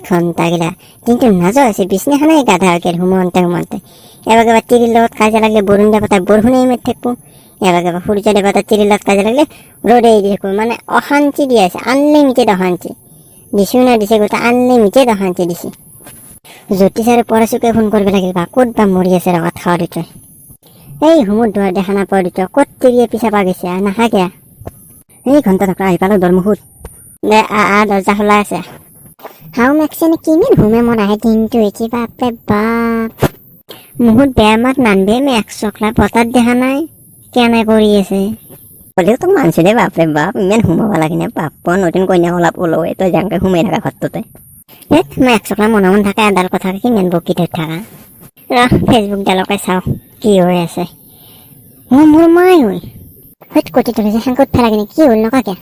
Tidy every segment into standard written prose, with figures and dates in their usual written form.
ঘন্টাগিলা কিন্তু নাজো আছে বিছনাখনে গাধা হকে হুমন্তে এবাৰ চিৰিৰ লগত কাজিয়া লাগিলে বৰষুণ দিয়া পাতা বৰষুণে মেট থাকবো এবাৰ সূৰ্য্য পাতা চিৰিৰ লগত কাজিয়া লাগিলে ৰ'দে দি থাকবো মানে অশান্তি দি আছে আনলিমিটেড অশান্তি দিছো না দিছে গোটা আনলিমিটেড অশান্তি দিছে জ্যোতি ছাৰে পৰাচুকে ফোন কৰিব লাগিল বা ক'ত বা মৰি আছে ৰগাত খাৱাৰ দিত এই হুমুৰ দুৱাৰ দেখা নাপাওঁ দিত ক'ত তিৰিয়ে পিছা পা গৈছে নাখাকে এই ঘণ্টা থকা আহি পালো দৰমুখুত দে দৰ্জা খোলা আছে হাও মেক্সিনে কিমান হুমে মোৰ আহে দিনটো হৈছে বাপৰে বাপ মুহুত বেয়া মাত নানবে আমি এক চকলা পতাত দেখা নাই কেনে কৰি আছে হ'লেও তোক মানছো দে বাপৰে বাপ ইমান সোমাব লাগে নে বাপ নতুন কইনা অলপ ওলৱে তই যাংকে সোমাই থাকা ঘৰটোতে মই এক চকলা মনে মন থাকা এডাল কথা কিমান বকি থৈ থাকা ফেচবুক ডালকে চাওঁ কি হৈ আছে মোৰ মাই হৈ হয়তো কটি ধৰিছে সাংকত ফেলা কিনে কি হ'ল নকাকে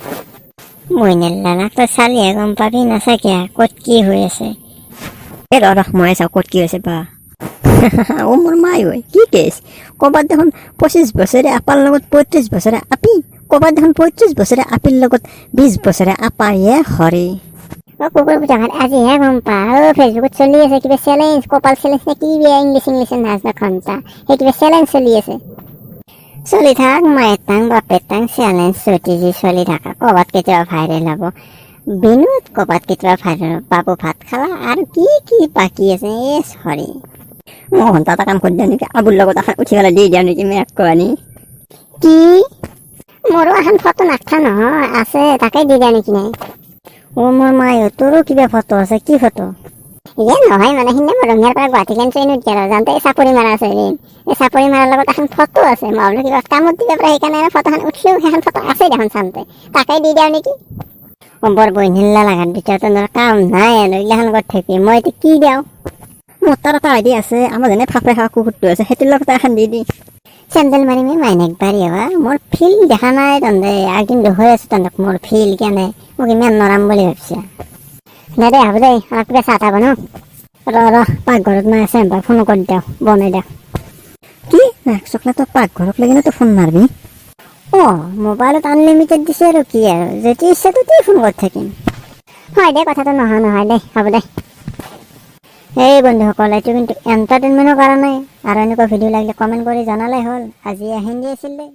মই নেলালাক তই চালিহে গম পাবি নাচাকে ক'ত কি হৈ আছে এই ৰহ মই চাওঁ ক'ত কি হৈছে বা মোৰ মাই হৈ কি কেছ ক'ৰবাত দেখোন 25 বছৰে আপাৰ লগত 35 বছৰে আপি ক'ৰবাত দেখোন 35 বছৰে আপিৰ লগত 20 বছৰে আপায়ে হৰে কুকুৰ পুজাঘাট আজিহে গম পা ফেচবুকত চলি আছে কিবা চেলেঞ্জ কপাল চেলেঞ্জ নে কি ইংলিছ নাজনা ঘণ্টা সেই কিবা চেলেঞ্জ চলি আছে চলি থাক মায়ের টাং বাপের টাং চ্যালেঞ্জ স্ট্রেটেজি চলি থাকা কবাত কেতিয়াবা ভাইরেল হব বিনোদ কবাত কেতিয়াবা ভাইরেল হব বাবু ভাত খালা আর কি কি বাকি আছে এ সরি মোহন তাতা কাম কৰি দিওঁ নেকি আবুৰ লগত এখন উঠি পেলাই দি দিওঁ নেকি মেক কোৱানি কি মোৰো এখন ফটো নাথা নহয় আছে তাকে দি দিয়া নেকি নাই মোৰ মাই তোৰো কিবা ফটো আছে কি ফটো নহয় মানে সিদিনা মই ৰঙিয়াৰ পৰা গুৱাহাটীখন ট্ৰেইনত গেল যাওঁতে চাপৰি মাৰা আছে এই চাপৰি মাৰাৰ লগত এখন ফটো আছে মই বোলো কিবা কামত দিব পৰা সেইকাৰণে ফটোখন উঠিলেও সেইখন ফটো আছে দেখোন চাওঁতে তাকে দি দিওঁ নেকি বৰ বহিলা লাগাত দিছা তোৰ কাম নাই এইগিলাখন কৰি থাকি মই এতিয়া কি দিওঁ মোৰ তাৰ এটা আইডিয়া আছে আমাৰ যেনে ফাফে খোৱা কুকুৰটো আছে সেইটোৰ লগত এখন দি দি চেণ্ডেল মাৰি মই মাইনাক বাৰী হবা মোৰ ফিল দেখা নাই তন্দে একদিন হৈ আছো তন্দক মোৰ ফিল কেনে মোক ইমান নৰাম বুলি ভাবিছা নাই দে হ'ব দে অলপ কিবা চাহ তাহ বনাওঁ ৰ পাকঘৰত মই আছে এবাৰ ফোন কৰি দিওঁ বনাই দিওঁ কি এক চকলাটো পাকঘৰত লাগি তো ফোন মাৰবি মোবাইলত আনলিমিটেড দিছে আৰু কি আৰু যেতি ইচ্ছা তেতিয়াই ফোন কৰি থাকিম হয় দে কথাটো নহয় দে হ'ব দে এই বন্ধুসকল এইটো কিন্তু এণ্টাৰটেইনমেণ্টৰ কাৰণে আৰু এনেকুৱা ভিডিঅ' লাগিলে কমেণ্ট কৰি জনালে হ'ল আজি হিন্দী আছিল দে